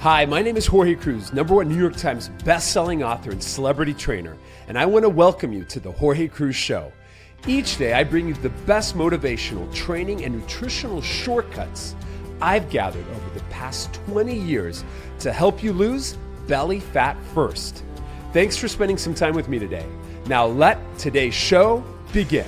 Hi, my name is Jorge Cruise, #1 New York Times best-selling author and celebrity trainer, and I want to welcome you to the Jorge Cruise Show. Each day, I bring you the best motivational training and nutritional shortcuts I've gathered over the past 20 years to help you lose belly fat first. Thanks for spending some time with me today. Now let today's show begin.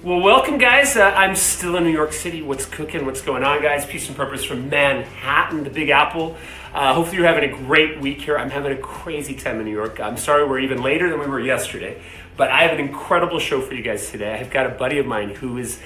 Well, welcome, guys. I'm still in New York City. What's cooking? What's going on, guys? Peace and purpose from Manhattan, the Big Apple. Hopefully you're having a great week here. I'm having a crazy time in New York. I'm sorry we're even later than we were yesterday, but I have an incredible show for you guys today. I've got a buddy of mine who is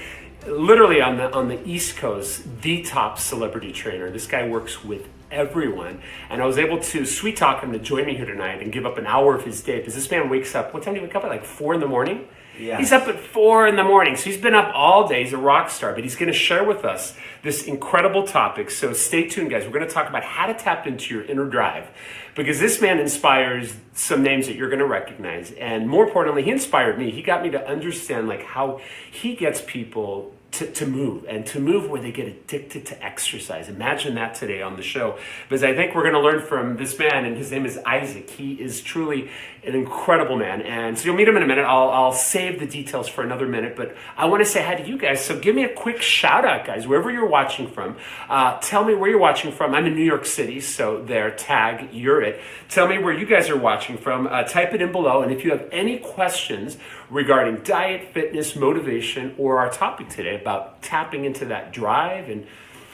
literally on the East Coast, the top celebrity trainer. This guy works with everyone, and I was able to sweet talk him to join me here tonight and give up an hour of his day, because this man wakes up, what time do you wake up at, like 4 in the morning? Yeah. He's up at 4 in the morning, so he's been up all day. He's a rock star, but he's going to share with us this incredible topic. So stay tuned, guys. We're going to talk about how to tap into your inner drive, because this man inspires some names that you're going to recognize, and more importantly, he inspired me. He got me to understand like how he gets people to move, and to move where they get addicted to exercise. Imagine that today on the show, because I think we're going to learn from this man, and his name is Isaac. He is truly an incredible man, and so you'll meet him in a minute. I'll save the details for another minute, but I want to say hi to you guys. So give me a quick shout out, guys, wherever you're watching from. Tell me where you're watching from. I'm in New York City, so there, tag you're it. Tell me where you guys are watching from. Type it in below, and if you have any questions regarding diet, fitness, motivation, or our topic today about tapping into that drive, and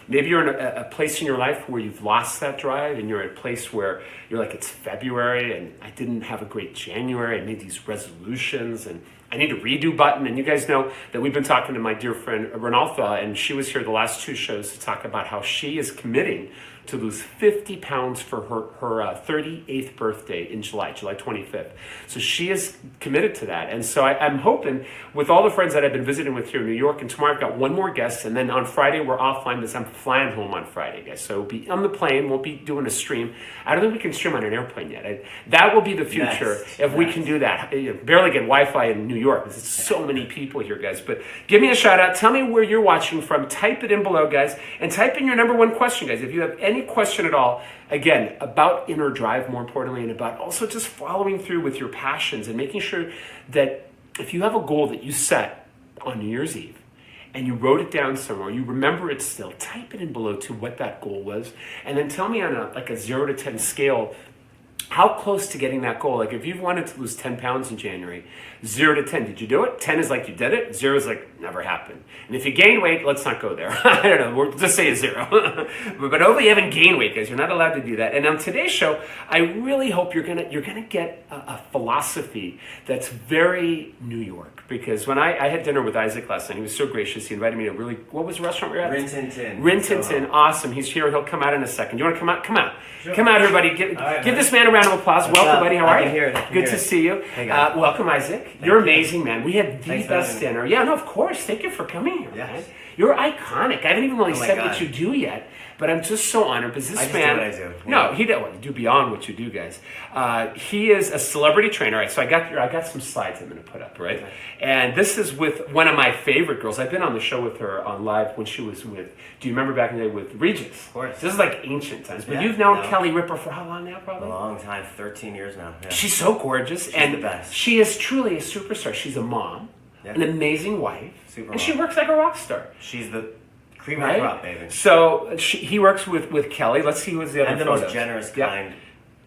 maybe you're in a place in your life where you've lost that drive, and you're at a place where you're like, it's February and I didn't have a great January. I made these resolutions and I need a redo button. And you guys know that we've been talking to my dear friend Renalfa, and she was here the last 2 shows to talk about how she is committing to lose 50 pounds for her 38th birthday in July 25th. So she is committed to that. And so I'm hoping, with all the friends that I've been visiting with here in New York, and tomorrow I've got one more guest, and then on Friday we're offline because I'm flying home on Friday, guys. So we'll be on the plane, won't be doing a stream. I don't think we can stream on an airplane yet. That will be the future if we can do that. You barely get Wi-Fi in New York because it's so many people here, guys. But give me a shout out. Tell me where you're watching from. Type it in below, guys. And type in your #1 question, guys. If you have any question at all, again, about inner drive, more importantly, and about also just following through with your passions and making sure that if you have a goal that you set on New Year's Eve and you wrote it down somewhere, you remember it still, type it in below to what that goal was, and then tell me on a 0 to 10 scale how close to getting that goal. Like if you've wanted to lose 10 pounds in January, 0 to 10, did you do it? 10 is like you did it. 0 is like never happened. And if you gain weight, let's not go there. I don't know. We'll just say a 0. but hopefully you haven't gained weight, guys. You're not allowed to do that. And on today's show, I really hope you're gonna get a philosophy that's very New York. Because when I had dinner with Isaac last night, he was so gracious. He invited me to what was the restaurant we were at? Rin Tin Tin. Rin Tin Tin. Awesome. He's here. He'll come out in a second. You want to come out? Come out. Sure. Come out, everybody. Give this man a round of applause. What's welcome, up? buddy. How are you? Good to see you. Hey, welcome, Isaac. You're amazing, man. We had the best dinner. Yeah, no, of course. Thank you for coming here, man. You're iconic. I haven't even really said what you do yet, but I'm just so honored because this man. I just do what I do. No, he doesn't do beyond what you do, guys. He is a celebrity trainer. Right, so I got some slides I'm going to put up, right? Okay. And this is with one of my favorite girls. I've been on the show with her on live when she was with. Do you remember back in the day with Regis? Of course. This is like ancient times. But you've known Kelly Ripa for how long now? Probably a long time. 13 years now. Yeah. She's so gorgeous. She's and the best. She is truly a superstar. She's a mom, an amazing wife, and she works like a rock star. She's the cream of the crop, baby. So he works with Kelly. Let's see who's the other. And the most generous, kind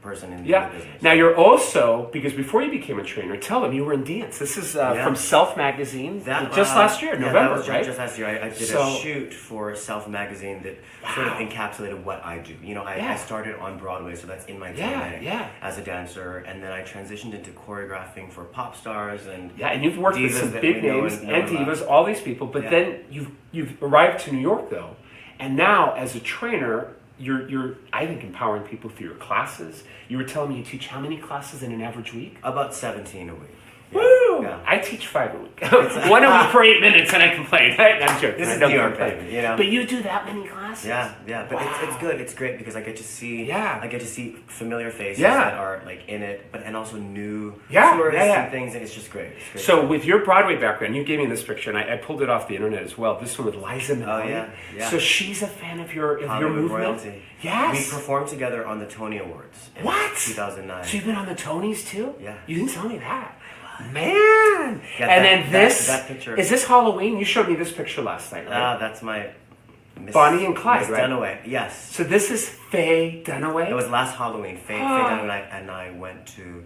person in the business. Now you're also, because before you became a trainer, tell them you were in dance. This is from Self Magazine, just last year, November, that was right? Just last year, I did a shoot for Self Magazine that sort of encapsulated what I do. You know, I started on Broadway, so that's in my DNA as a dancer, and then I transitioned into choreographing for pop stars and and you've worked with some big names and divas, all these people. But then you've arrived to New York though, and now as a trainer, you're I think empowering people through your classes. You were telling me you teach how many classes in an average week? About 17 a week. Woo! Yeah. I teach 5 a week. One a week for 8 minutes and I complain. I'm joking. This is New York, baby, But you do that many classes? classes. Yeah, but it's good. It's great because I get to see familiar faces Yeah. that are like in it, but and also new Yeah, tourists yeah. and things, and it's just great. It's great. So with your Broadway background, you gave me this picture, and I pulled it off the internet as well. This one with Liza Minnelli. Oh yeah. So she's a fan of your movement. Royalty. Yes. We performed together on the Tony Awards. In What? 2009. So you've been on the Tonys too? Yeah. You didn't tell me that. Man. Yeah, and then this that picture. is this Halloween? You showed me this picture last night, right? That's my Bonnie and Clyde, Miss right? Dunaway. Yes. So this is Faye Dunaway? It was last Halloween. Faye Dunaway and I went to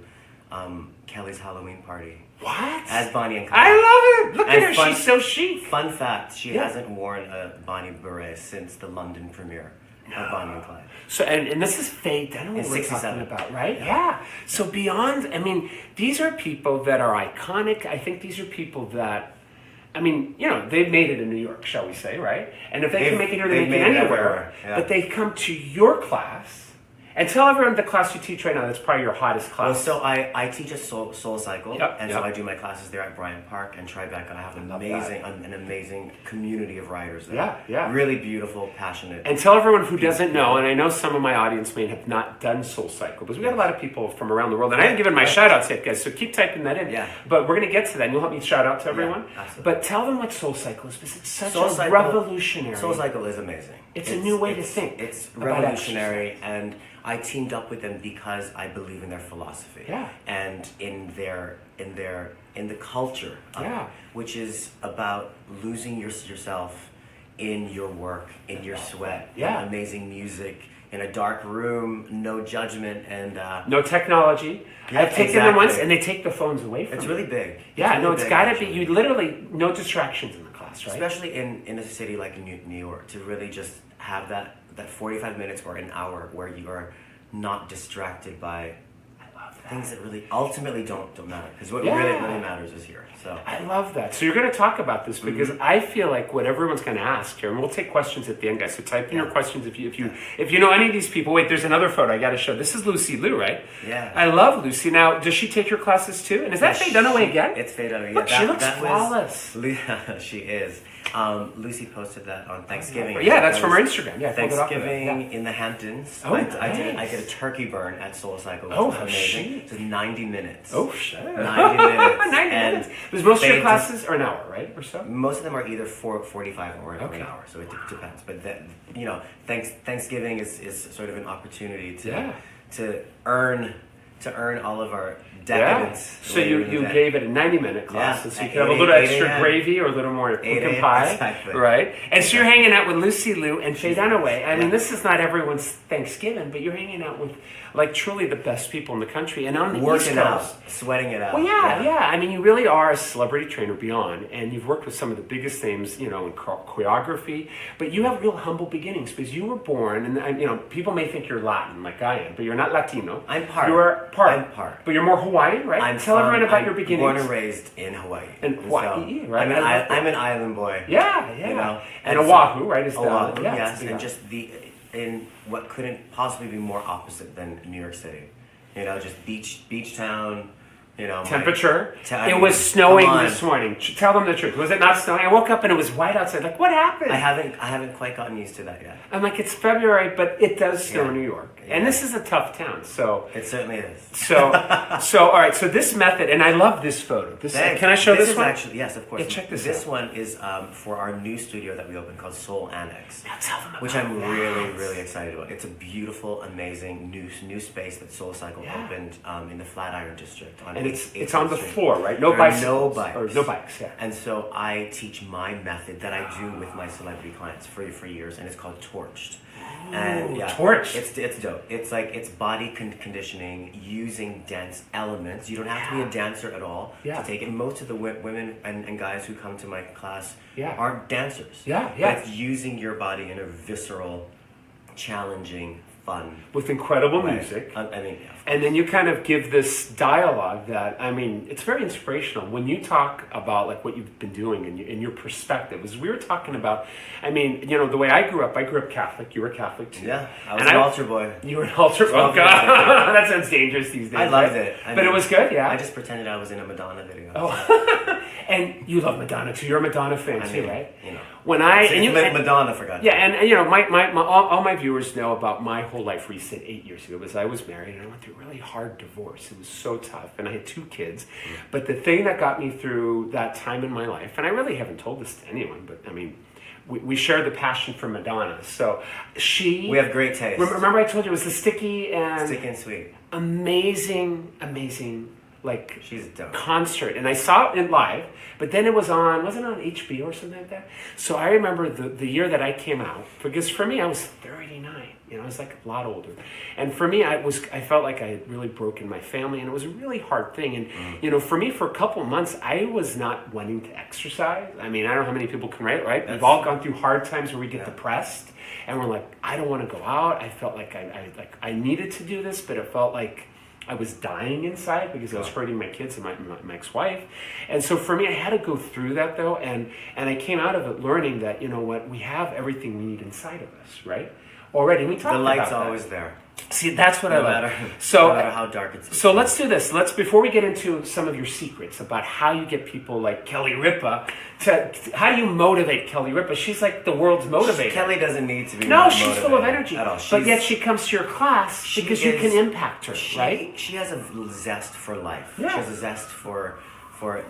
Kelly's Halloween party. What? As Bonnie and Clyde. I love it. Look And at her. She's so chic. Fun fact, she hasn't worn a Bonnie beret since the London premiere of Bonnie and Clyde. So and this is Faye Dunaway we're 67. talking about, right? Yeah. So beyond, I mean, these are people that are iconic. I think these are people that, I mean, you know, they've made it in New York, shall we say, right? And if they can make it here, they make it anywhere. Yeah. But they come to your class. And tell everyone the class you teach right now. That's probably your hottest class. Well, so I teach at Soul Cycle, Yep. so I do my classes there at Bryant Park and Tribeca. I have an amazing community of writers there. Yeah. Really beautiful, passionate. And tell everyone who doesn't know, and I know some of my audience may have not done Soul Cycle, because we got a lot of people from around the world, and I haven't given my shout outs yet, guys, so keep typing that in. Yeah. But we're going to get to that, and you'll help me shout out to everyone. Yeah, absolutely. But tell them what Soul Cycle is, because it's such Soul a Cycle- revolutionary. Soul Cycle is amazing. It's a new way to think. It's about revolutionary, and I teamed up with them because I believe in their philosophy. Yeah. And in the culture of Yeah. it, which is about losing yourself in your work, in your sweat, Yeah. in amazing music, in a dark room, no judgment, and No technology. Yeah, I've taken them once, exactly. and they take the phones away from it's you. really big. Yeah, really no, it's big, got to be. actually. You literally, no distractions in the class, right? Especially in a city like New York, to really just have that 45 minutes or an hour where you are not distracted by things that really ultimately don't matter, because what really matters is here. So I love that. So you're going to talk about this because I feel like what everyone's going to ask here, and we'll take questions at the end, guys. So type in your questions if you know any of these people. Wait, there's another photo I got to show. This is Lucy Liu, right? Yeah. I love Lucy. Now, does she take your classes too? And is that Faye Dunaway again? It's Faye Dunaway. Look, she looks flawless. She is. Lucy posted that on Thanksgiving. Yeah, that's from her Instagram. Yeah, Thanksgiving in the Hamptons. Oh, I did nice. a turkey burn at Soul Cycle, which Oh, was amazing. shit. It was 90 minutes. Oh, shit. 90 minutes. 90 And minutes. Because most of your they classes are an hour, right? Or so? Most of them are either 45 or an Okay. hour, so it depends. But Thanksgiving is sort of an opportunity to earn all of our decadence. So you gave it a 90-minute class, Yeah. so you could have a little 8 extra a.m. gravy or a little more pumpkin pie, exactly. right? And so you're hanging out with Lucy Liu and Faye Dunaway. I mean, this is not everyone's Thanksgiving, but you're hanging out with like truly the best people in the country and on the East working Coast. out, sweating it out. Well, yeah. I mean, you really are a celebrity trainer beyond, and you've worked with some of the biggest names, you know, in choreography. But you have real humble beginnings because you were born, and you know, people may think you're Latin, like I am, but you're not Latino. I'm part. You are part. I'm part. But you're more Hawaiian, right? Tell everyone about your beginnings. Born and raised in Hawaii. In Hawaii, right? I'm an island boy. Yeah. You know, and Oahu, right? Is Oahu, down. yes, and just in what couldn't possibly be more opposite than New York City. You know, just beach town. You know, temperature. It was snowing this morning. Tell them the truth. Was it not snowing? I woke up and it was white outside. Like, what happened? I haven't quite gotten used to that yet. I'm like, it's February, but it does snow in New York, and this is a tough town. So it certainly is. So all right. So this method, and I love this photo. Can I show this one? Actually, yes, of course. Yeah, check this This out. one is for our new studio that we opened called Soul Annex, Now tell them about which I'm that. really excited about. It's a beautiful, amazing new space that Soul Cycle opened in the Flatiron District. And it's 8th on the Street. floor, right? There are bicycles. no bikes. Or no bikes, yeah. And so I teach my method that I do with my celebrity clients for years, and it's called Torched. And Torched. It's dope. It's body conditioning using dense elements. You don't have to be a dancer at all to take it. Most of the women and guys who come to my class aren't dancers. But it's using your body in a visceral, challenging, fun with incredible music. I mean, and then you kind of give this dialogue that, I mean, it's very inspirational when you talk about like what you've been doing and your perspective. As we were talking about, I mean, you know, the way I grew up Catholic. You were Catholic too. Yeah, I was an altar boy. You were an altar boy. Oh God, that's sounds dangerous these days. I loved it. But it was good, yeah. I just pretended I was in a Madonna video. Oh, and you love Madonna too. You're a Madonna fan too, right? You know, when I Madonna forgot. Yeah, and you know, all my viewers know about my whole life. Where you said 8 years ago, was I was married and I went through a really hard divorce. It was so tough, and I had 2 kids. But the thing that got me through that time in my life, and I really haven't told this to anyone, but I mean, we share the passion for Madonna. So we have great taste. Remember I told you it was the sticky and sweet, amazing, like she's dope. Concert, and I saw it live, but then wasn't it on HBO or something like that? So I remember the year that I came out, because for me I was 39, you know, I was like a lot older, and for me I felt like I had really broken my family, and it was a really hard thing, and you know, for me for a couple of months I was not wanting to exercise. I mean, I don't know how many people can relate, right? We've all gone through hard times where we get depressed, and we're like, I don't want to go out. I felt like I needed to do this, but it felt like I was dying inside because I was hurting my kids and my ex-wife. And so for me, I had to go through that though. And I came out of it learning that, you know what, we have everything we need inside of us, right? Already. We talked about that. The light's always there. See, that's what I love. No matter how dark it's. So let's do this. Before we get into some of your secrets about how you get people like Kelly Ripa how do you motivate Kelly Ripa? She's like the world's motivator. Kelly doesn't need to be she's full of energy. At all. But yet she comes to your class because you can impact her, right? She has a zest for life. Yeah. She has a zest for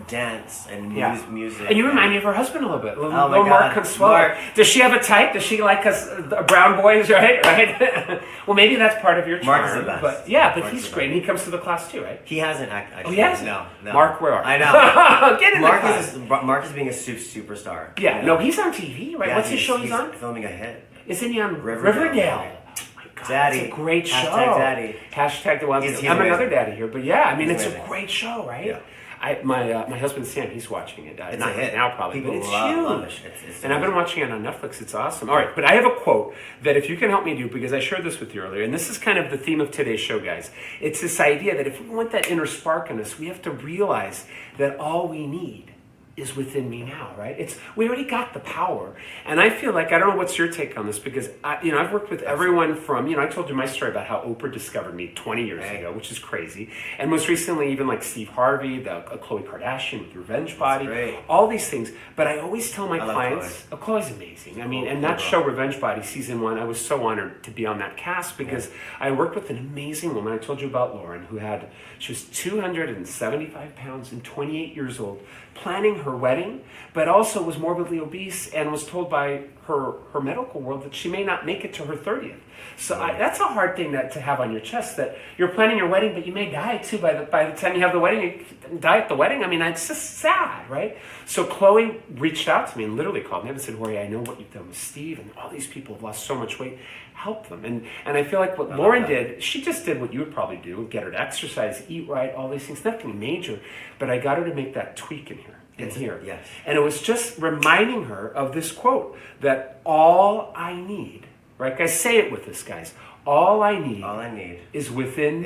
dance and music. And you remind me of her husband a little bit. Little God. Mark Consuelo. Does she have a type? Does she like us brown boys, right? Well, maybe that's part of your charm. Mark is the best. But he's great. And he comes to the class too, right? He hasn't actually. Oh, he hasn't? No. Mark, where are you? I know. Get in Mark the class. Mark is being a superstar. Yeah. You know? No, he's on TV, right? Yeah, What's his show he's on? Filming a hit. Isn't he on Riverdale? God, Daddy. it's a great show. Daddy. Hashtag the one. I'm another daddy here, but yeah, I mean, it's a great show, right? Yeah. My husband Sam, he's watching it. It's not a hit now, probably, People but it's love huge. It's and I've been watching it on Netflix. It's awesome. All right, but I have a quote that if you can help me do, because I shared this with you earlier, and this is kind of the theme of today's show, guys. It's this idea that if we want that inner spark in us, we have to realize that all we need is within me now, right? We already got the power. And I feel like, I don't know what's your take on this, because I've worked with everyone from, I told you my story about how Oprah discovered me 20 years ago, which is crazy. And most recently, even like Steve Harvey, Khloe Kardashian with Revenge Body, all these things. But I always tell my clients, Khloe's amazing. I mean, and that show, Revenge Body, season 1, I was so honored to be on that cast because I worked with an amazing woman. I told you about Lauren, she was 275 pounds and 28 years old, planning her wedding, but also was morbidly obese and was told by her medical world that she may not make it to her 30th. So that's a hard thing to have on your chest, that you're planning your wedding, but you may die too by the time you have the wedding. You die at the wedding. I mean, it's just sad, right? So Khloe reached out to me and literally called me and said, Jorge, I know what you've done with Steve, and all these people have lost so much weight. Help them. And I feel like what Lauren did, she just did what you would probably do, get her to exercise, eat right, all these things, nothing major, but I got her to make that tweak in here. Yes. And it was just reminding her of this quote, that all I need, right? Guys, say it with us, guys. All I need is within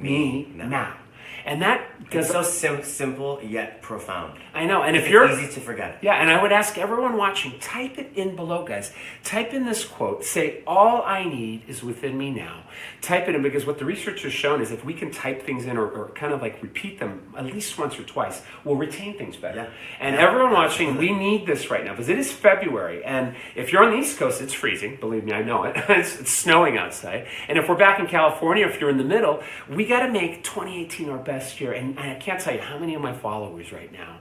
me now. And that it's so simple yet profound. I know, and it's easy to forget. Yeah, and I would ask everyone watching, type it in below, guys. Type in this quote. Say, all I need is within me now. Type it in, because what the research has shown is if we can type things in or kind of like repeat them at least once or twice, we'll retain things better. Yeah. And everyone watching, we need this right now, because it is February, and if you're on the East Coast, it's freezing. Believe me, I know it. It's snowing outside. And if we're back in California, if you're in the middle, we got to make 2018 our best year. And I can't tell you how many of my followers right now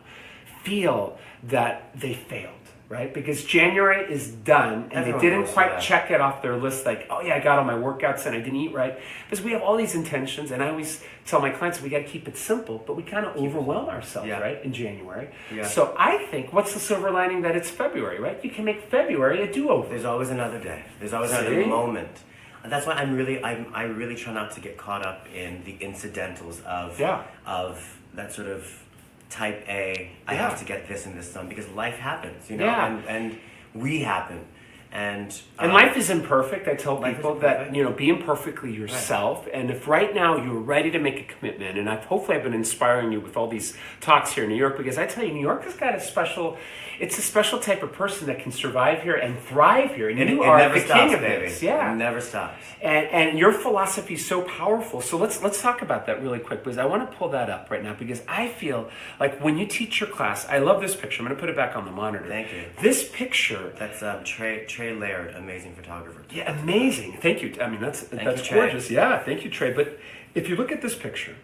feel that they failed, right? Because January is done and they didn't quite check it off their list, like, oh yeah, I got all my workouts and I didn't eat right. Because we have all these intentions, and I always tell my clients we got to keep it simple, but we kind of overwhelm ourselves, right, in January. Yeah. So I think, what's the silver lining that it's February, right? You can make February a do-over. There's always another day. There's always another moment. And that's why I really try not to get caught up in the incidentals of that sort of type A, I have to get this and this done, because life happens, and we happen. And life is imperfect. I tell people that, be imperfectly yourself. Right. And if right now you're ready to make a commitment, and hopefully I've been inspiring you with all these talks here in New York, because I tell you, New York has got a special type of person that can survive here and thrive here. And you are the king of this. Yeah. It never stops. And your philosophy is so powerful. So let's talk about that really quick, because I want to pull that up right now, because I feel like when you teach your class, I love this picture. I'm going to put it back on the monitor. Thank you. This picture. That's Trey Laird, amazing photographer. Yeah, amazing. Thank you. I mean, that's gorgeous. Yeah, thank you, Trey. But if you look at this picture,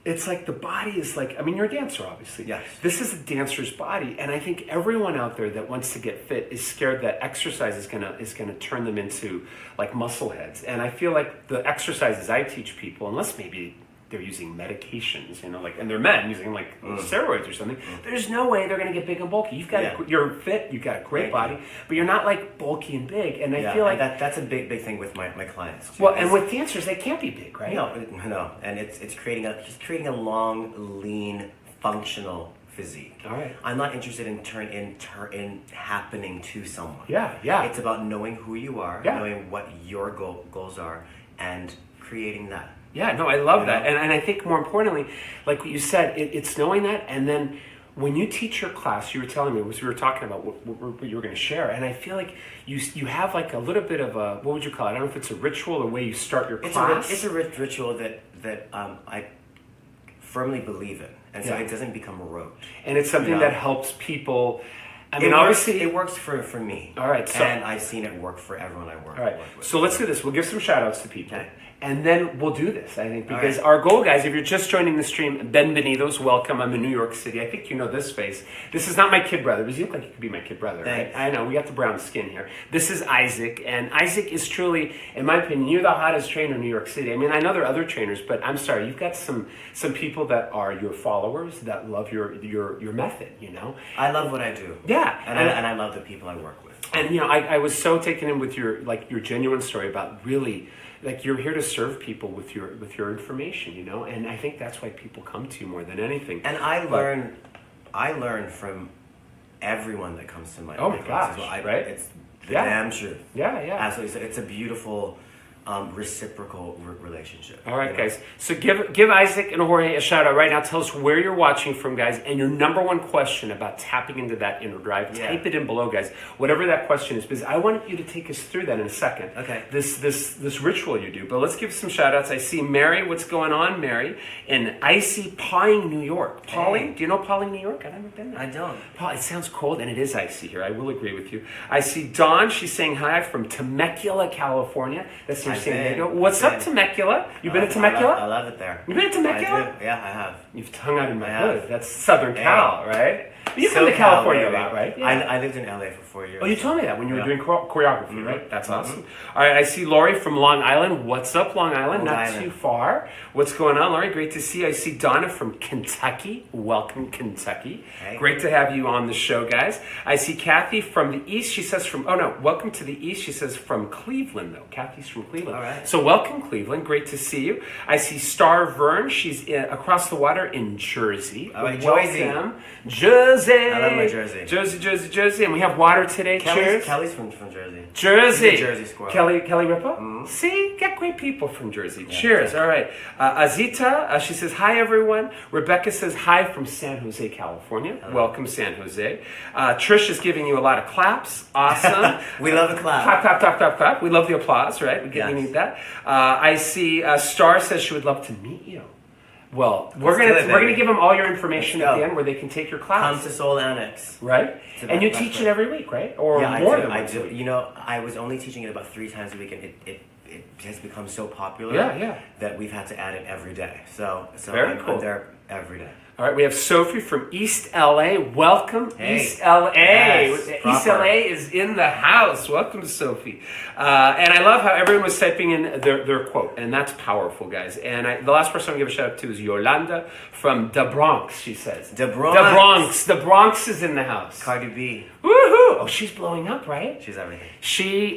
it's like the body is like, I mean, you're a dancer, obviously. Yes. This is a dancer's body, and I think everyone out there that wants to get fit is scared that exercise is gonna turn them into like muscle heads. And I feel like the exercises I teach people, unless maybe they're using medications, and they're men using steroids or something. There's no way they're going to get big and bulky. You're fit, you've got a great body, but you're not like bulky and big. And I feel like that's a big thing with my clients too. Well, and with dancers, they can't be big, right? No, and it's creating a long, lean, functional physique. All right. I'm not interested in happening to someone. Yeah. It's about knowing who you are, knowing what your goals are, and creating that. Yeah, no, I love that. And I think more importantly, like what you said, it's knowing that. And then when you teach your class, you were telling me, we were talking about what you were going to share. And I feel like you have like a little bit of a, what would you call it? I don't know if it's a ritual or way you start your class. It's a ritual that I firmly believe in. And so it doesn't become rote. And it's something that helps people. I mean, obviously, it works for me. All right. And I've seen it work for everyone I work with. All right. So let's do this. We'll give some shout outs to people. Okay. And then we'll do this, I think, because our goal, guys, if you're just joining the stream, Benvenidos, welcome. I'm in New York City. I think you know this face. This is not my kid brother, but you look like you could be my kid brother, right? I know, we got the brown skin here. This is Isaac, and Isaac is truly, in my opinion, you're the hottest trainer in New York City. I mean, I know there are other trainers, but I'm sorry, you've got some people that are your followers that love your method, I love what I do. Yeah. And I love the people I work with. And, I was so taken in with your genuine story about really, like, you're here to serve people with your information, and I think that's why people come to you more than anything. And I learn from everyone that comes to my gosh, well. Right? It's the damn truth. Yeah. Absolutely. It's a beautiful reciprocal relationship. All right, guys. So give Isaac and Jorge a shout out right now. Tell us where you're watching from, guys, and your number one question about tapping into that inner drive. Type it in below, guys. Whatever that question is, because I want you to take us through that in a second. Okay. This ritual you do, but let's give some shout outs. I see Mary. What's going on, Mary? In icy Pawling, New York. Pawling? Do you know Pawling, New York? I've never been there. I don't. It sounds cold, and it is icy here. I will agree with you. I see Dawn. She's saying hi from Temecula, California. That's San Diego. What's up, Temecula? You been to Temecula? I love it there. You been to Temecula? I do. Yeah, I have. You've hung out in my hood. That's Southern Cal, right? But you come to California a lot, right? Yeah. I lived in LA for 4 years. Oh, you told me that when you were doing choreography, right? That's awesome. All right, I see Lori from Long Island. What's up, Long Island? Not too far. What's going on, Lori? Great to see you. I see Donna from Kentucky. Welcome, Kentucky. Hey. Great to have you on the show, guys. I see Kathy from the East. She says welcome to the East. She says from Cleveland, though. Kathy's from Cleveland. All right. So welcome, Cleveland. Great to see you. I see Star Vern. She's across the water in Jersey. All right, welcome. Jersey. I love my Jersey. Jersey. And we have water today. Cheers. Kelly's from Jersey. Jersey. He's a Jersey squirrel. Kelly Ripa? Mm-hmm. See? Got great people from Jersey. Yeah, cheers. Yeah. All right. Azita, she says, hi, everyone. Rebecca says, hi from San Jose, California. Hello. Welcome, San Jose. Trish is giving you a lot of claps. Awesome. We love a clap. Clap, clap, clap, clap, clap. We love the applause, right? We need that. I see Star says she would love to meet you. Well, we're gonna give them all your information at the end where they can take your class. Come to Soul Annex, right? And you teach it every week, right? Or more than once a week. I was only teaching it about 3 times a week, and it has become so popular that we've had to add it every day. So Very cool. I'm there every day. All right, we have Sophie from East LA. Welcome, East LA. Yes, East LA is in the house. Welcome, Sophie. And I love how everyone was typing in their quote, and that's powerful, guys. And the last person I'm going to give a shout out to is Yolanda from the Bronx, she says. The Bronx. The Bronx is in the house. Cardi B. Woohoo! Oh, she's blowing up, right? She's everything.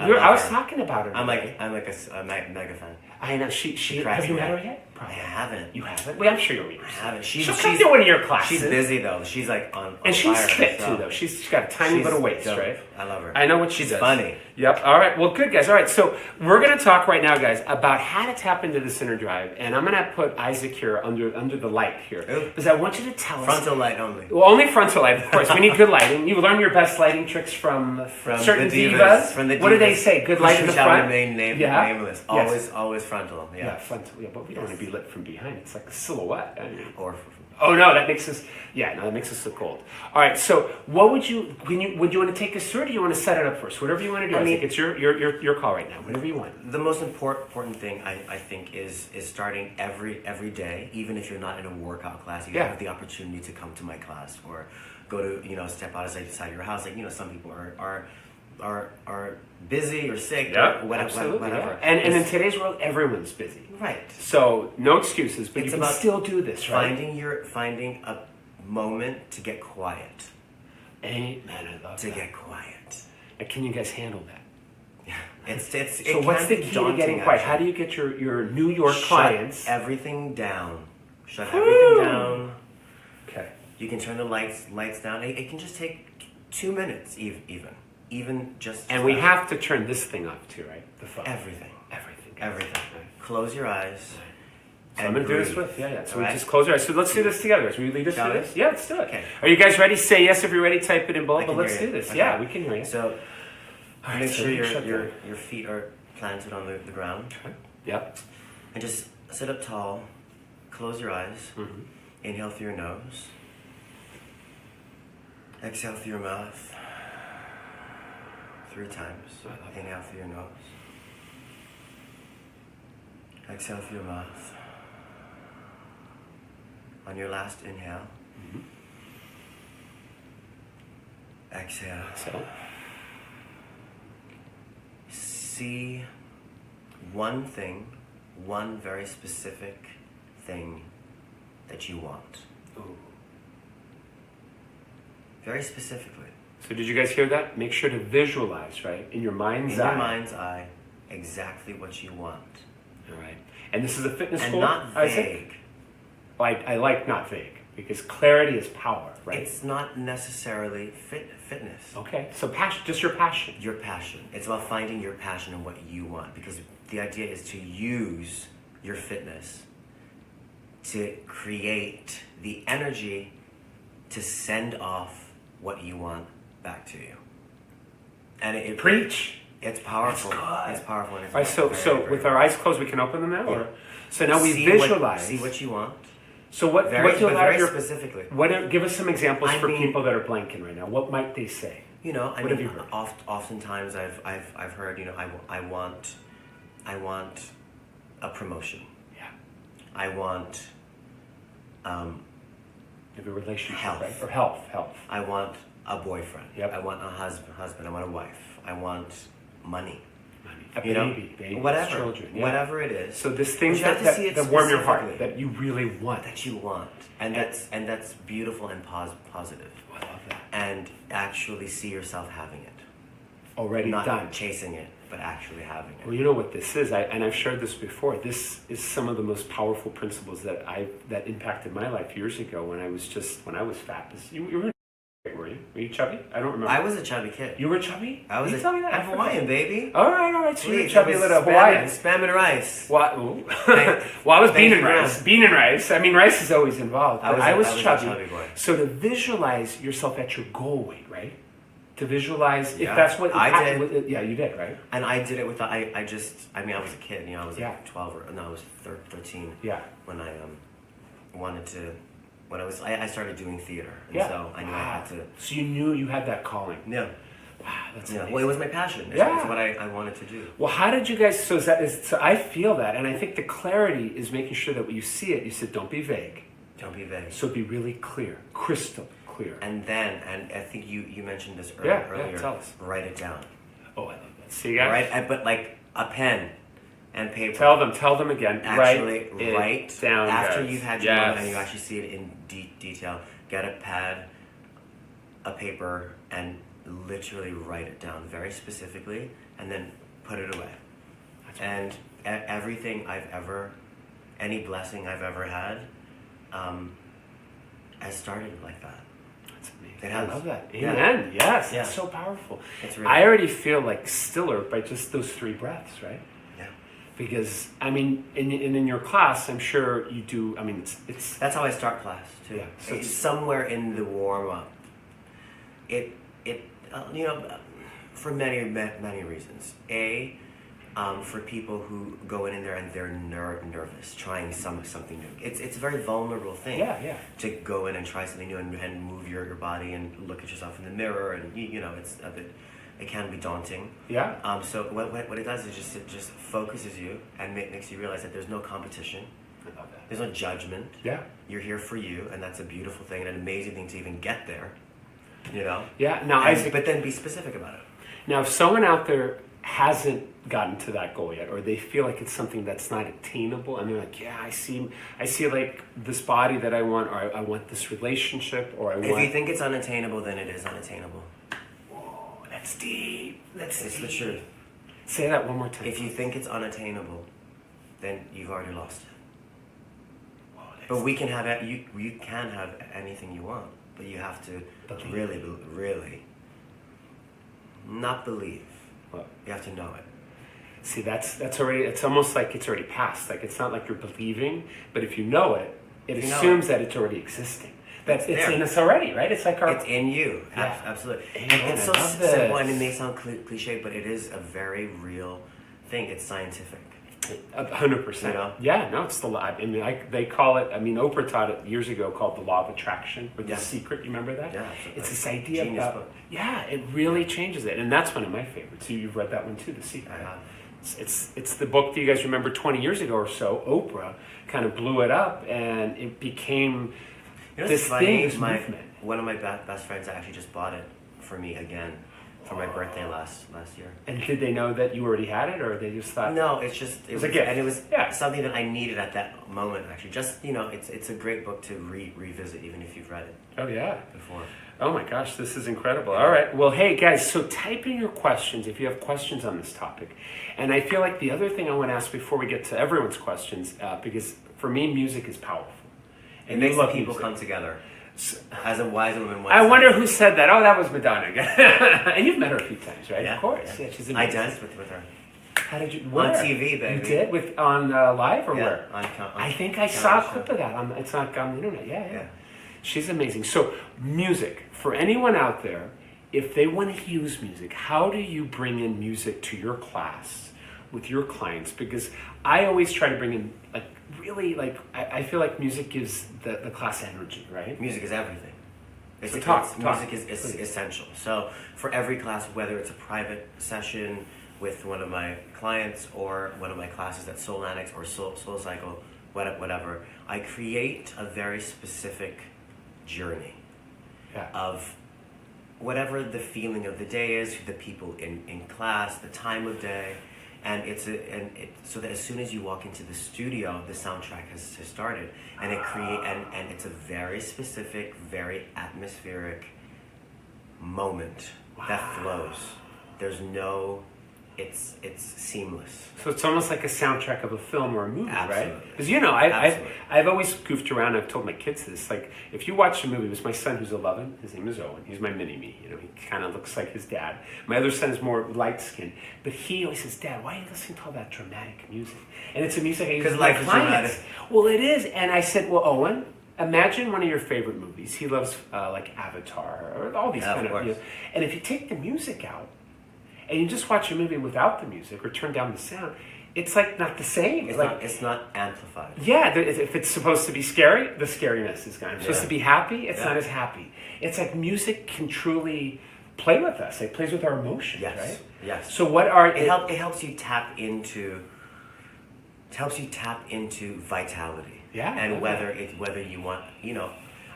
I was talking about her. I'm like a mega fan. I know. She have you met her yet? I haven't. You haven't? Well, I'm sure you'll meet her. I haven't. She'll come to one of your classes. She's busy though. She's like on and she's fire fit too, though. She's got a tiny little waist, dope. right? I love her. I know what she does. She's funny. Yep. All right. Well, good, guys. All right. So we're going to talk right now, guys, about how to tap into this inner drive. And I'm going to put Isaac here under the light here. Ooh. Because I want you to tell us. Frontal light only. Well, only frontal light, of course. We need good lighting. You learn your best lighting tricks from certain the divas. From the divas. What do they say? Good light in the front? Remain nameless. Always frontal. Yeah, frontal. Yeah, but we don't want to be lit from behind. It's like a silhouette. I mean. Oh no, that makes us. Yeah, no, that makes us look old. All right, so what would you want to take us through? Or do you want to set it up first? Whatever you want to do. I think it's your call right now. Whatever you want. The most important thing I think is starting every day, even if you're not in a workout class, you have the opportunity to come to my class or go to step outside your house. Like some people are busy or sick or whatever. Yeah. And in today's world, everyone's busy. Right. So no excuses, but it's you can still do this, right? Finding a moment to get quiet. Amen. I love to get quiet. And can you guys handle that? Yeah. So what's the key to getting quiet? How do you get your New York clients? Shut everything down. Shut everything down. Okay. You can turn the lights down. It can just take 2 minutes even just. And we have to turn this thing off too, right? The phone. Everything. Right. Close your eyes. So I'm going to do this with, So we just close our eyes. So let's do this together. So we lead us through this? Yeah, let's do it. Okay. Are you guys ready? Say yes if you're ready. Type it in bold. But let's do this. Okay. Yeah, we can hear you. So make sure your feet are planted on the ground. Okay. Yep. And just sit up tall. Close your eyes. Mm-hmm. Inhale through your nose. Exhale through your mouth. 3 times. Inhale through your nose. Exhale through your mouth. On your last inhale, exhale. See one very specific thing that you want. Ooh. Very specifically. So did you guys hear that? Make sure to visualize, right? In your mind's eye. In your mind's eye, exactly what you want. All right. And this is a fitness and school? Not vague. I like not vague, because clarity is power, right? It's not necessarily fitness. Okay, so passion, just your passion. Your passion. It's about finding your passion and what you want, because the idea is to use your fitness to create the energy to send off what you want back to you. And it Preach. It's powerful. That's good. It's powerful. And it's all right, so very with our eyes closed, we can open them now? Yeah. Or? So now we visualize. See what you want. So what do you allow very specifically. Give us some examples for people that are blanking right now. What might they say? I have you heard? Oftentimes I've heard, I want a promotion. Yeah. I want you have a relationship, health. Right? Or health. I want a boyfriend. Yep. I want a husband. I want a wife. I want money. A baby, whatever, children, whatever it is. So this thing that warm your heart, that you really want, and that's beautiful and positive. I love that. And actually see yourself having it, already not done, chasing it, but actually having it. Well, you know what this is, and I've shared this before. This is some of the most powerful principles that impacted my life years ago when I was fat. You were. Were you chubby? I don't remember. I was a chubby kid. You were chubby? I was. Tell me that. I'm Hawaiian, baby. All right. So you're chubby little Hawaiian. Spam and rice. What? Well, I was bean and rice. Bean and rice. I mean, rice is always involved. I was chubby. A chubby boy. So to visualize yourself at your goal weight, right? To visualize, if Yeah, that's what I did. Yeah, you did, right? And I did it with I was a kid. I was like 12 I was 13. Yeah. When I wanted to. I started doing theater, and so I knew I had to. So you knew you had that calling. Yeah. Wow, that's amazing. Well, it was my passion. It's what I wanted to do. Well, how did you guys? So I feel that, and I think the clarity is making sure that when you see it, you said, "Don't be vague." Don't be vague. So be really clear, crystal clear. And I think you mentioned this earlier. Yeah, tell us. Write it down. Oh, I love that. See, guys. Right, but like a pen and paper. Tell them again. Actually, write it down, after guys. you've had your moment and you actually see it in detail. Get a pad, a paper, and literally write it down very specifically, and then put it away. And everything any blessing I've ever had, has started like that. That's amazing. It has. I love that. Amen. Yeah. Yes, Yeah. it's so powerful. It's really I already feel like stiller by just those 3 breaths, right? Yeah. Because I mean, in your class, I'm sure you do. I mean, it's that's how I start class too. Yeah. So it's somewhere in the warm up. For many reasons. For people who go in there and they're nervous, trying something new. It's a very vulnerable thing. Yeah. To go in and try something new and move your body and look at yourself in the mirror, and it can be daunting. Yeah. So what it does is it just focuses you and makes you realize that there's no competition. I love that. There's no judgment. Yeah. You're here for you, and that's a beautiful thing and an amazing thing to even get there. You know? Yeah. Now, but then be specific about it. Now, if someone out there hasn't gotten to that goal yet, or they feel like it's something that's not attainable, and they're like, yeah, I see like this body that I want, or I want this relationship, or If you think it's unattainable, then it is unattainable. Whoa, that's deep. It's the truth. Say that one more time. If you think it's unattainable, then you've already lost it. Whoa, but you can have anything you want, but you have to really not believe. What? You have to know it. See, that's already. It's almost like it's already past. Like it's not like you're believing, but if you know it, it assumes that it's already existing. That it's in us already, right? It's like it's in you. Yeah. Absolutely. And it's so simple, and it may sound cliche, but it is a very real thing. It's scientific. 100%. You know? Yeah, no, it's the law. I mean, they call it. I mean, Oprah taught it years ago, called the law of attraction, or the secret. You remember that? Yeah, it's this idea about. Book. Yeah, it really changes it, and that's one of my favorites. You've read that one too, The Secret. I have. It's the book that you guys remember 20 years ago or so. Oprah kind of blew it up, and it became this thing, this movement. One of my best friends actually just bought it for me again for my birthday last year. And did they know that you already had it, or they just thought? No, it was a gift, and it was something that I needed at that moment. Actually, just it's a great book to revisit, even if you've read it. Oh yeah, before. Oh my gosh, this is incredible. All right, well, hey guys, so type in your questions if you have questions on this topic. And I feel like the other thing I want to ask before we get to everyone's questions, because for me, music is powerful. And it makes people come together. As a wise woman once I wonder who said that. Oh, that was Madonna. And you've met her a few times, right? Yeah, of course. Yeah, she's amazing. I danced with her. How did you? Where? On TV, baby. You did on live or where? On I think I saw a clip of that. It's not on the internet. Yeah. She's amazing. So music for anyone out there, if they want to use music, how do you bring in music to your class with your clients? Because I always try to bring in I feel like music gives the class energy, right? Music is everything. Music is essential. So for every class, whether it's a private session with one of my clients or one of my classes at Soul Annex or Soul Cycle, whatever, I create a very specific journey of whatever the feeling of the day is, the people in class, the time of day. And so that as soon as you walk into the studio, the soundtrack has started, and and it's a very specific, very atmospheric moment that flows. There's no, it's seamless. So it's almost like a soundtrack of a film or a movie, Absolutely. Right? Because I've always goofed around. I've told my kids this. Like, if you watch a movie, it was my son who's 11. His name is Owen. He's my mini-me. He kind of looks like his dad. My other son is more light-skinned. But he always says, Dad, why are you listening to all that dramatic music? And it's a music I use with my clients. Well, it is. And I said, well, Owen, imagine one of your favorite movies. He loves like Avatar or all these kind of movies. And if you take the music out, and you just watch a movie without the music or turn down the sound, it's like not the same. It's not amplified. Yeah, if it's supposed to be scary, the scariness is gone. If it's supposed to be happy, it's not as happy. It's like music can truly play with us. It plays with our emotions, right? Yes. So what are it helps you tap into vitality. Yeah. And whether you want,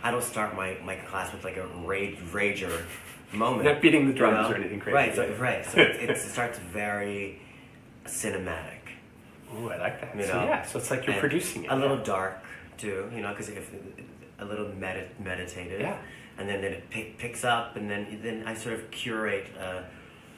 I don't start my class with like a rager moment. Not beating the drums or anything crazy. Right. So it starts very cinematic. Oh, I like that. So it's like you're producing it. A little dark too, because a little meditative. Yeah. And then it picks up, and then I sort of curate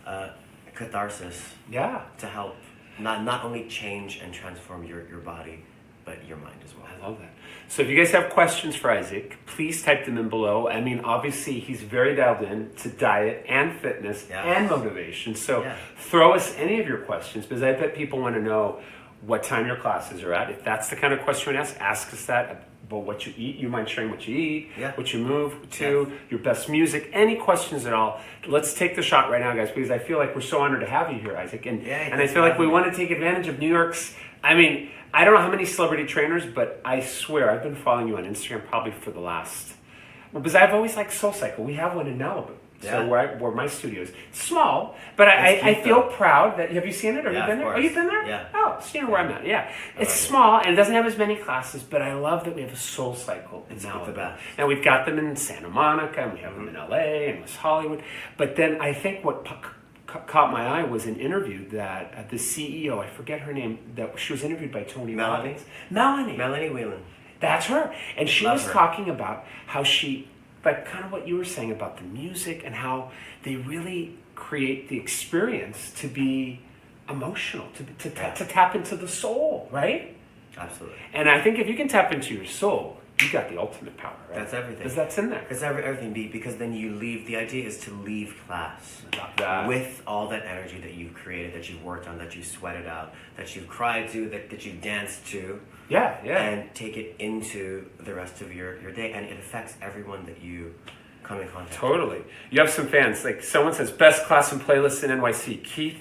a catharsis. Yeah. To help not only change and transform your body, but your mind as well. I love that. So if you guys have questions for Isaac, please type them in below. I mean, obviously, he's very dialed in to diet and fitness and motivation. So throw us any of your questions, because I bet people want to know what time your classes are at. If that's the kind of question you want to ask us that about what you eat. You mind sharing what you eat, what you move to, your best music, any questions at all. Let's take the shot right now, guys, because I feel like we're so honored to have you here, Isaac. And I feel like we want to take advantage of New York's, I mean, I don't know how many celebrity trainers, but I swear I've been following you on Instagram probably for the last, because I've always liked SoulCycle. We have one in Malibu. So where my studio is. It's small, but I feel proud that, have you seen it? Have you been there? Oh, you've been there? Yeah. Oh, so you know where I'm at. Yeah. It's small and it doesn't have as many classes, but I love that we have a SoulCycle in Malibu. Now we've got them in Santa Monica and we have them in LA and West Hollywood. But then I think what caught my eye was an interview that the CEO, I forget her name, that she was interviewed by Tony Robbins. Melanie Whelan. That's her. And she was talking about how she, like kind of what you were saying about the music and how they really create the experience to be emotional, to tap into the soul, right? Absolutely. And I think if you can tap into your soul, you got the ultimate power, right? That's everything. Because that's in there. It's everything, because then you leave, the idea is to leave class with all that energy that you've created, that you've worked on, that you sweated out, that you've cried to, that you've danced to. And take it into the rest of your day, and it affects everyone that you come in contact with. Totally. You have some fans, like someone says, best class and playlist in NYC. Keith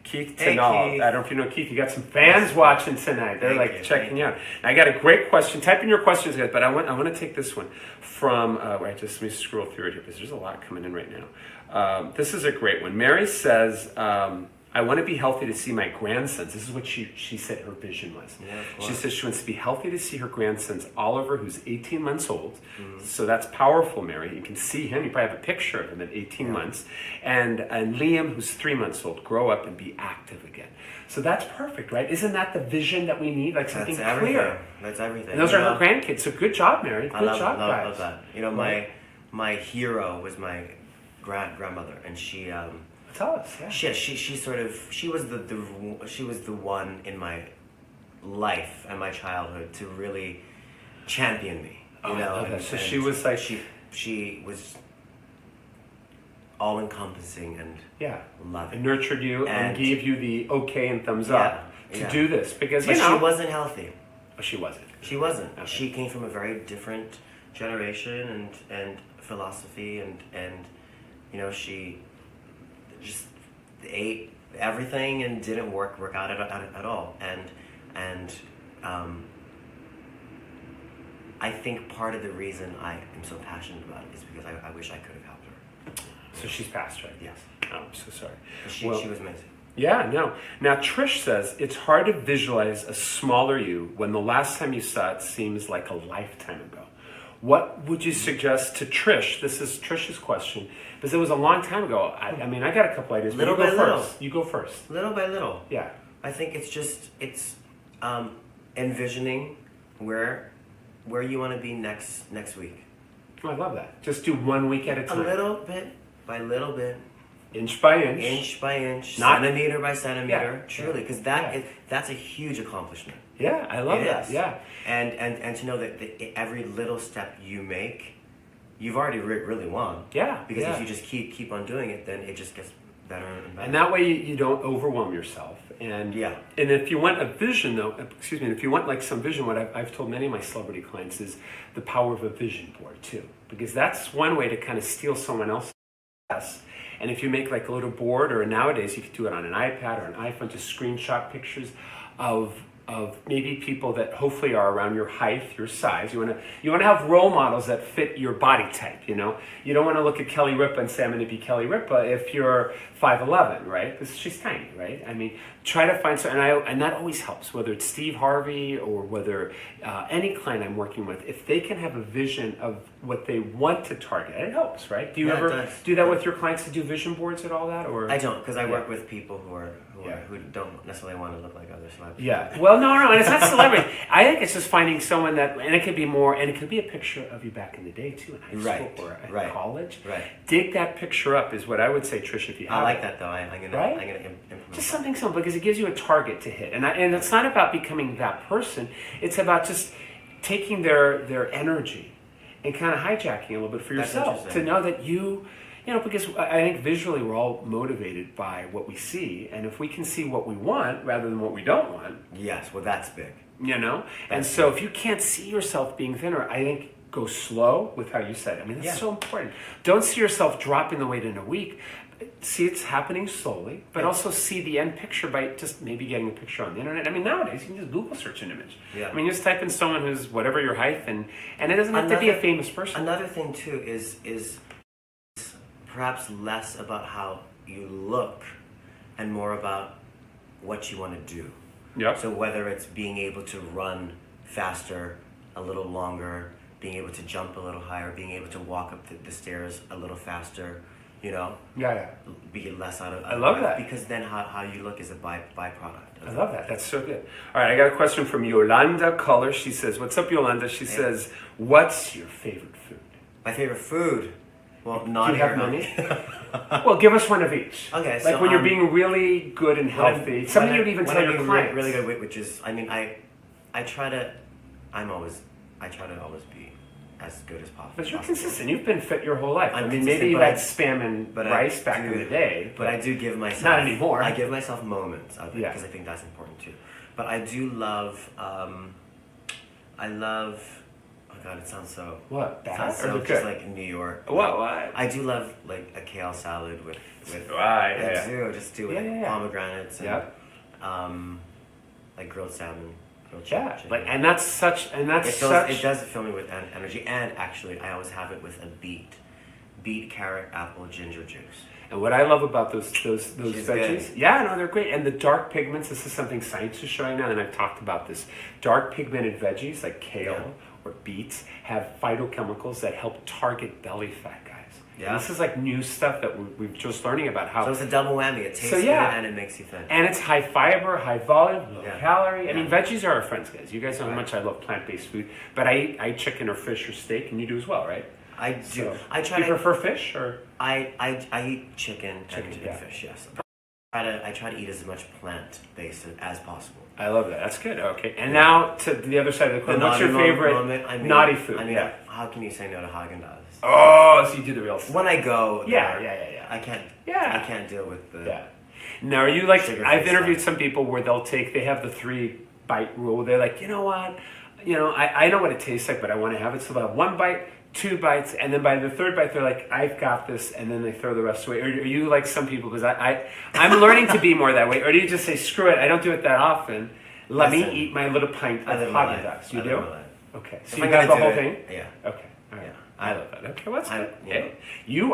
Tinall. Keith. I don't know if you know Keith. You got some fans watching tonight. They're checking you out. Now, I got a great question. Type in your questions, guys, but I want to take this one from, let me scroll through it here, because there's a lot coming in right now. This is a great one. Mary says, I want to be healthy to see my grandsons. This is what she said her vision was. She says she wants to be healthy to see her grandsons. Oliver, who's 18 months old. So that's powerful, Mary. You can see him. You probably have a picture of him at 18 months. And Liam, who's 3 months old, grow up and be active again. So that's perfect, right? Isn't that the vision that we need? Like something clear. That's everything. And those are her grandkids. So good job, Mary. Good job, guys. I love that. You know, my hero was my grandmother, and she... Tell us. Yeah. She was the one in my life and my childhood to really champion me. You know, and she was like she was all encompassing and loving. And nurtured you and gave you the okay and thumbs up to do this, because she wasn't healthy. Oh, she wasn't. She wasn't. Okay. She came from a very different generation and philosophy and you know, she just ate everything and didn't work out at all, and I think part of the reason I am so passionate about it is because I wish I could have helped her. So she's passed, right? Yes. Oh, I'm so sorry. She was amazing. Yeah, no. Now Trish says it's hard to visualize a smaller you when the last time you saw it seems like a lifetime ago. What would you suggest to Trish? This is Trish's question, because it was a long time ago. I mean, I got a couple ideas. Little by little. You go first. Little by little. Yeah. I think it's envisioning where you want to be next week. Oh, I love that. Just do 1 week at a time. A little bit by little bit. Inch by inch. Inch by inch. Centimeter by centimeter. Truly, because that's a huge accomplishment. Yeah, I love that. Yeah. And to know that every little step you make, you've already really won. Yeah. Because if you just keep on doing it, then it just gets better and better. And that way you don't overwhelm yourself. And and if you want a vision, though, if you want like some vision, what I've told many of my celebrity clients is the power of a vision board too, because that's one way to kind of steal someone else's success. And if you make like a little board, or nowadays you could do it on an iPad or an iPhone, just screenshot pictures of maybe people that hopefully are around your height, your size. You want to have role models that fit your body type. You know, you don't want to look at Kelly Ripa and say I'm going to be Kelly Ripa if you're 5'11", right? Because she's tiny, right? I mean, try to find some, and that always helps. Whether it's Steve Harvey or whether any client I'm working with, if they can have a vision of what they want to target, it helps, right? Do you ever do that with your clients to do vision boards and all that, or? I don't, because I work with people who who don't necessarily want to look like other celebrities. Yeah. Well, no, and it's not celebrity. I think it's just finding someone that, and it could be more, and it could be a picture of you back in the day too, in high school or at college. Right. Dig that picture up is what I would say, Trish. If you have I like that though. I'm gonna implement just something simple because it gives you a target to hit, and it's not about becoming that person. It's about just taking their energy and kind of hijacking a little bit for yourself to know that you know, because I think visually we're all motivated by what we see, and if we can see what we want rather than what we don't want. Yes, well, that's big. You know? And so if you can't see yourself being thinner, I think go slow with how you said it. I mean, that's so important. Don't see yourself dropping the weight in a week. See it's happening slowly, but also see the end picture by just maybe getting a picture on the internet. I mean, nowadays you can just Google search an image. Yeah. I mean, just type in someone who's whatever your height, and it doesn't have to be a famous person. Another thing too is perhaps less about how you look and more about what you want to do. Yeah. So whether it's being able to run faster, a little longer, being able to jump a little higher, being able to walk up the stairs a little faster, you know? Yeah. Be less out of I love that. Because then how you look is a byproduct. I love that. That's so good. All right, I got a question from Yolanda Color. She says, what's up, Yolanda? She says, what's your favorite food? My favorite food? Well, not do you have money? Well, give us one of each. Okay, like when you're being really good and healthy. Something you'd even tell your clients. Really good, which is, I mean, I try to always be as good as possible. But you're consistent. You've been fit your whole life. I mean, maybe you had spam and rice back in the day. But I do give myself... Not anymore. I give myself moments of it because I think that's important too. But I do love... Oh God, it sounds so... What? Bad? Sounds so just like in New York. What? I do love like a kale salad with I do. Just do it. Pomegranates and like grilled salmon. Yeah, like, and that's such. It does fill me with energy, and actually, I always have it with a beet, carrot, apple, ginger juice. And what I love about those veggies, they're great. And the dark pigments. This is something science is showing now, and I've talked about this. Dark pigmented veggies like kale or beets have phytochemicals that help target belly fat, guys. Yeah. And this is like new stuff that we're just learning about how. So it's a double whammy. It tastes good and it makes you thin. And it's high fiber, high volume, low calorie. I mean, veggies are our friends, guys. You guys know how much I love plant-based food. But I eat chicken or fish or steak, and you do as well, right? I do. So, do you prefer fish or? I eat chicken and fish. Yes. I try to eat as much plant-based as possible. I love that. That's good. Okay. And now to the other side of the coin. What's your favorite naughty food? I mean, how can you say no to Haagen-Dazs? Oh, so you do the real stuff. When I go there, I can't deal with the... Yeah. Now, are you like... I've interviewed some people where they have the 3-bite rule. They're like, you know what? You know, I know what it tastes like, but I want to have it. So they'll have 1 bite, 2 bites, and then by the 3rd bite, they're like, I've got this, and then they throw the rest away. Or are you like some people? Because I'm learning to be more that way. Or do you just say, screw it, I don't do it that often. Let me eat my little pint of Haagen-Dazs. You do? Okay. So you got the whole thing? Yeah. Okay. All right. Yeah. I love that. Okay, well, that's good. Yeah. You're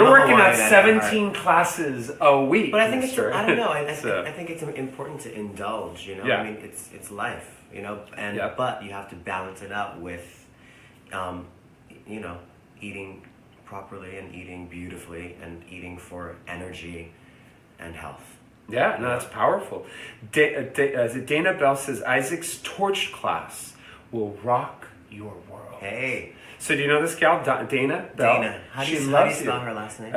working out 17 classes a week. But I think I don't know. I think it's important to indulge, you know? Yeah. I mean, it's life, you know? And but you have to balance it out with, you know, eating properly and eating beautifully and eating for energy and health. Yeah, no, that's powerful. Dana Bell says, Isaac's torch class will rock your world. Hey. So do you know this gal, Dana Bell? Dana. How do you spell her last name?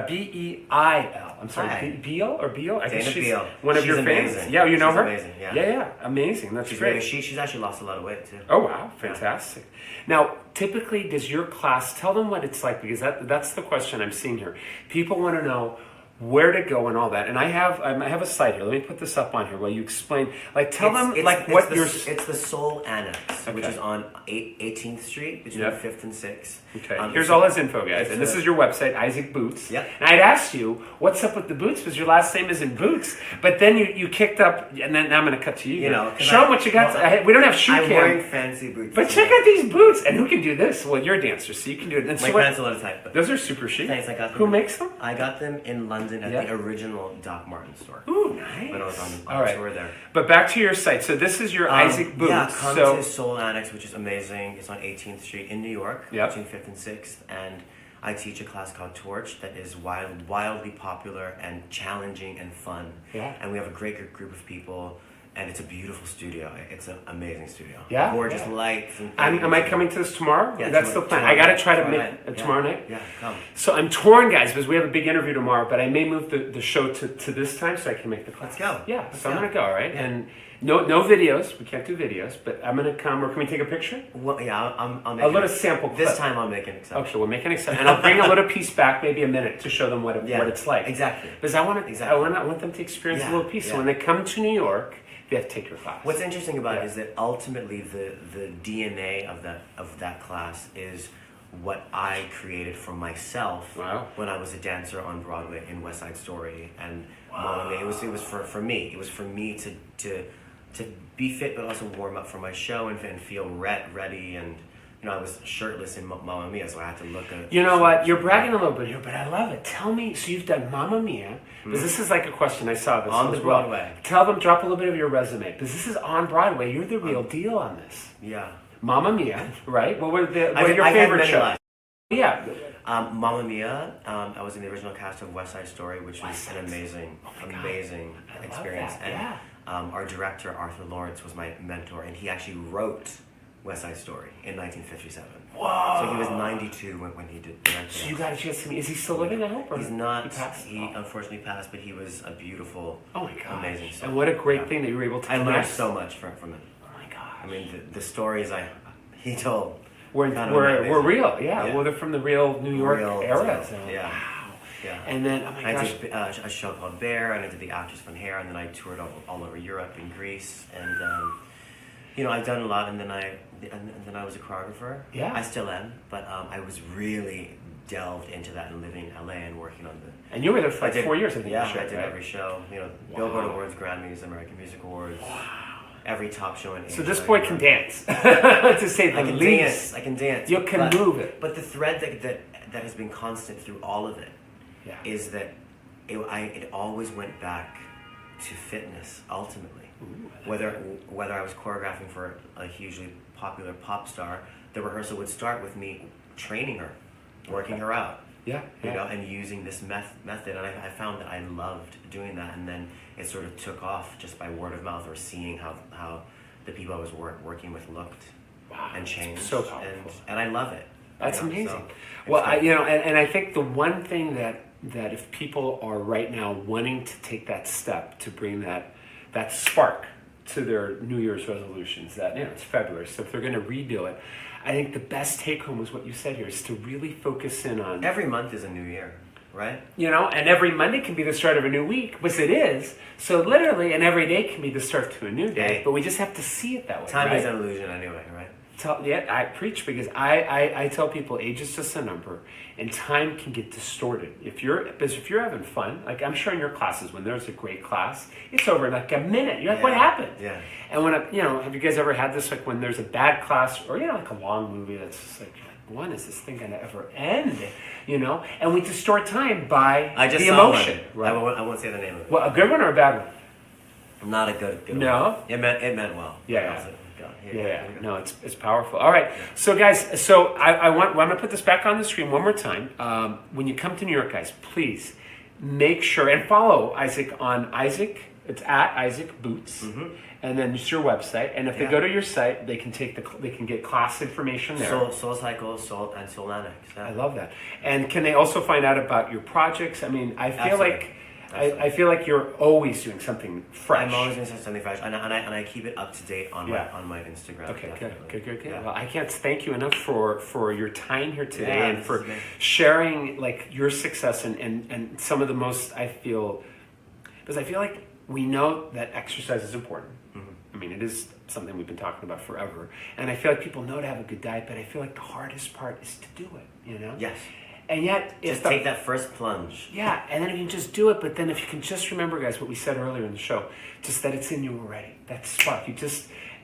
B-E-I-L. I'm sorry, Beal or Beal? I guess she's Beal. One of your fans. Yeah, you know her? Amazing, yeah. Yeah, amazing. That's great. She's actually lost a lot of weight too. Oh, wow, fantastic. Now, typically, does your class, tell them what it's like, because that's the question I'm seeing here. People want to know where to go and all that. And I have a site here. Let me put this up on here while you explain. Like, tell them what your... It's the Soul Annex, which is on 18th Street between 5th and 6th. Okay. Here's all his info, guys. And this is your website, Isaac Boots. Yeah. And I'd asked you, what's up with the boots? Because your last name is in Boots. But then you kicked up, and then now I'm going to cut to you. You know, show them what you got. We don't have shoe cam. I'm wearing fancy boots. But check out these boots. And who can do this? Well, you're a dancer, so you can do it. And my pants are a little tight. Those are super chic. Thanks, I got them. Who makes them? I got them in London at the original Doc Martin store. Ooh, nice. When I was on tour there. But back to your site. So this is your Isaac Boots. Yeah, come to Soul Annex, which is amazing. It's on 18th Street in New York, between 5th and 6th. And I teach a class called Torch that is wildly popular and challenging and fun. Yeah. And we have a great group of people, and it's a beautiful studio. It's an amazing studio. Yeah. Gorgeous lights. And am I coming to this tomorrow? Yeah, that's the plan. I got to try to make it tomorrow night. Yeah, come. So I'm torn, guys, because we have a big interview tomorrow, but I may move the show to this time so I can make the class. Let's go. Yeah, so I'm going to go, all right? Yeah. And no videos. We can't do videos, but I'm going to come. Or can we take a picture? Well, yeah, I'll make a little sample clip. This time I'll make an exception. Okay, we'll make an exception. And I'll bring a little piece back, maybe a minute, to show them what it's like. Exactly. Because I want them to experience a little piece. Yeah. So when they come to New York, they have to take your class. What's interesting about it is that ultimately the DNA of that class is what I created for myself when I was a dancer on Broadway in West Side Story and Mamma Mia. It was for me. It was for me to be fit, but also warm up for my show and feel ready. And I was shirtless in Mamma Mia, so I had to look at. You know what? You're bragging a little bit here, but I love it. Tell me. So you've done Mamma Mia. Because this is like a question I saw this on the Broadway. Tell them, drop a little bit of your resume, because this is on Broadway. You're the real deal on this. Yeah. Mamma Mia, right? What were your favorite shows? Yeah. Mamma Mia. I was in the original cast of West Side Story, which was an amazing experience. And our director, Arthur Lawrence, was my mentor, and he actually wrote West Side Story in 1957. Whoa! So he was 92 when he did direct. So you got a chance to meet. Is he still living, I hope? He's not. He unfortunately passed, but he was a beautiful, amazing soul. And what a great thing that you were able to connect. I learned so much from him. Oh my gosh. I mean, the stories he told were real. Yeah. Well, they're from the real New York era. So. Yeah. Wow. Yeah. And then, oh my gosh. I did a show called Bear, and I did the Actress Fun Hair, and then I toured all over Europe and Greece, and I've done a lot, and then I was a choreographer. Yeah. I still am, but I was really delved into that and living in LA and working on the. And you were there for 4 years, I think. Yeah, I did every show. Billboard Awards, Grammys, American Music Awards. Wow. Every top show in Asia. So this boy can dance, to say the least. I can dance. You can move it. But the thread that has been constant through all of it is that it always went back to fitness, ultimately. Ooh, whether I was choreographing for a hugely popular pop star, the rehearsal would start with me training her, working her out. Yeah. And using this method, and I found that I loved doing that, and then it sort of took off just by word of mouth or seeing how the people I was working with looked and changed. So powerful. And I love it. That's amazing. Well, I think the one thing that if people are right now wanting to take that step to bring that spark to their New Year's resolutions, that it's February, so if they're going to redo it, I think the best take home is what you said here, is to really focus in on. Every month is a new year, right? And every Monday can be the start of a new week, which it is. So literally, and every day can be the start to a new day. But we just have to see it that way. Time is an illusion anyway, right? I preach, because I tell people age is just a number, and time can get distorted. If you're having fun, like I'm sure in your classes, when there's a great class, it's over in like a minute. You're like, what happened? Yeah. And when have you guys ever had this, like when there's a bad class, or like a long movie that's just like, when is this thing gonna ever end? And we distort time by the emotion. Right? I won't say the name of it. Well, a good one or a bad one? Not a good one. No. It meant well. Yeah. No, it's powerful. All right, so guys, I'm going to put this back on the screen one more time. When you come to New York, guys, please make sure and follow Isaac on Isaac. It's at Isaac Boots, and then it's your website. And if they go to your site, they can get class information there. Soul Cycle, and Soulanic. I love that. And can they also find out about your projects? I mean, I feel like you're always doing something fresh. I'm always doing something fresh, and I keep it up to date on my Instagram. Okay, good. Yeah. Well, I can't thank you enough for your time here today and for sharing like your success and some of the most, because I feel like we know that exercise is important. I mean, it is something we've been talking about forever, and I feel like people know to have a good diet, but I feel like the hardest part is to do it. Yes. And yet, take that first plunge. Yeah, and then if you can just do it, but then if you can just remember, guys, what we said earlier in the show, just that it's in you already. That spark.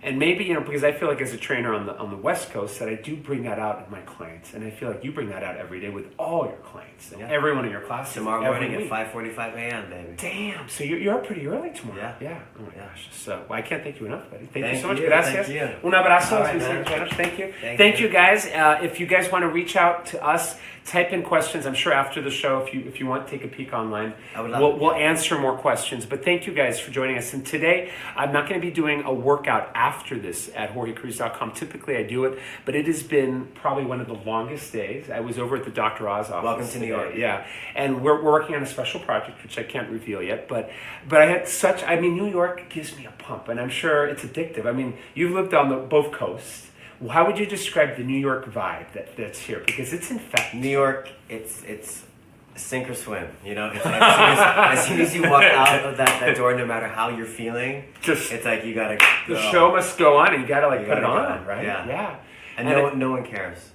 And maybe, because I feel like as a trainer on the West Coast, that I do bring that out in my clients, and I feel like you bring that out every day with all your clients and every one of your classes. Tomorrow morning at 5:45 a.m., baby. Damn, so you're up pretty early tomorrow. Yeah. Oh my gosh. So I can't thank you enough, buddy. Thank you so much. Gracias. Un abrazo. Right, Thank you. Thank you, guys. If you guys want to reach out to us Type in questions. I'm sure after the show, if you want, take a peek online. I would love we'll answer more questions. But thank you guys for joining us. And today, I'm not going to be doing a workout after this at JorgeCruise.com. Typically, I do it, but it has been probably one of the longest days. I was over at the Dr. Oz office. Welcome to New York. Yeah, and we're working on a special project, which I can't reveal yet. But I had New York gives me a pump, and I'm sure it's addictive. I mean, you've lived on both coasts. How would you describe the New York vibe that's here? Because it's in fact New York. It's sink or swim. You know, as soon as you walk out of that door, no matter how you're feeling, it's like you gotta. The show must go on, and you gotta put it on, right? Yeah. And no one cares.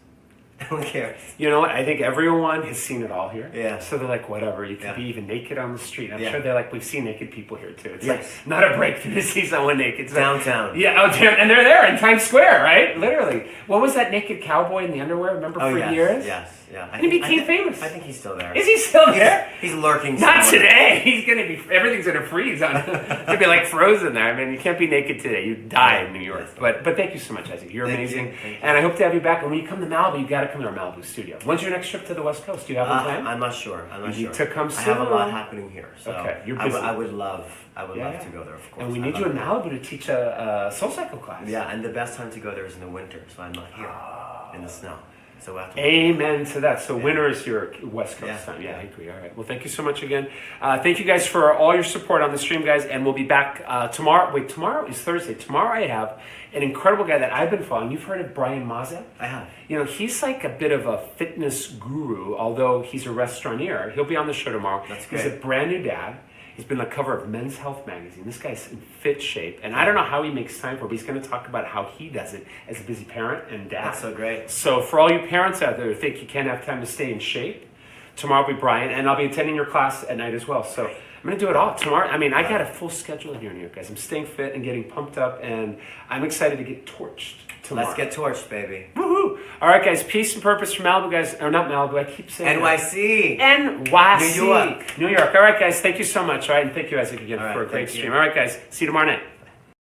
No one cares. You know what? I think everyone has seen it all here. Yeah. So they're like, whatever. You can be even naked on the street. I'm sure they're like, we've seen naked people here too. It's like not a breakthrough to see someone naked. It's downtown. And they're there in Times Square, right? Literally. What was that naked cowboy in the underwear? Remember for years? Yes. Yeah. And he became famous. I think he's still there. Is he still there? He's lurking. Not today. He's gonna be. Everything's gonna freeze on. It's gonna be like frozen there. I mean, you can't be naked today. You die in New York. But thank you so much, Isaac. You're amazing, and I hope to have you back. And when you come to Malibu, you got to come to our Malibu studio. When's your next trip to the West Coast? Do you have one planned? I'm not sure. You need to come soon. I have a lot happening here. So okay, you're busy. I would love to go there, of course. And we need you in Malibu to teach a Soul Cycle class. Yeah, and the best time to go there is in the winter, so I'm not here in the snow. So we'll have to amen to that. So winter is your West Coast time. Yeah, I agree. All right. Well, thank you so much again. Thank you guys for all your support on the stream, guys. And we'll be back tomorrow. Wait, tomorrow is Thursday. Tomorrow I have an incredible guy that I've been following. You've heard of Brian Mazza? I have. You know, he's like a bit of a fitness guru, although he's a restaurateur. He'll be on the show tomorrow. That's great. He's a brand new dad. He's been the cover of Men's Health magazine. This guy's in fit shape. And I don't know how he makes time for it, but he's going to talk about how he does it as a busy parent and dad. That's so great. So for all you parents out there who think you can't have time to stay in shape, tomorrow will be Brian, and I'll be attending your class at night as well. So I'm going to do it all tomorrow. I mean, I got a full schedule here in New York, guys. I'm staying fit and getting pumped up, and I'm excited to get torched tomorrow. Let's get torched, baby. Woohoo! All right, guys. Peace and purpose from Malibu, guys. Or not Malibu. I keep saying NYC. NYC. New York. New York. All right, guys. Thank you so much. All right, and thank you, Isaac, again for a great stream. All right, guys. See you tomorrow night.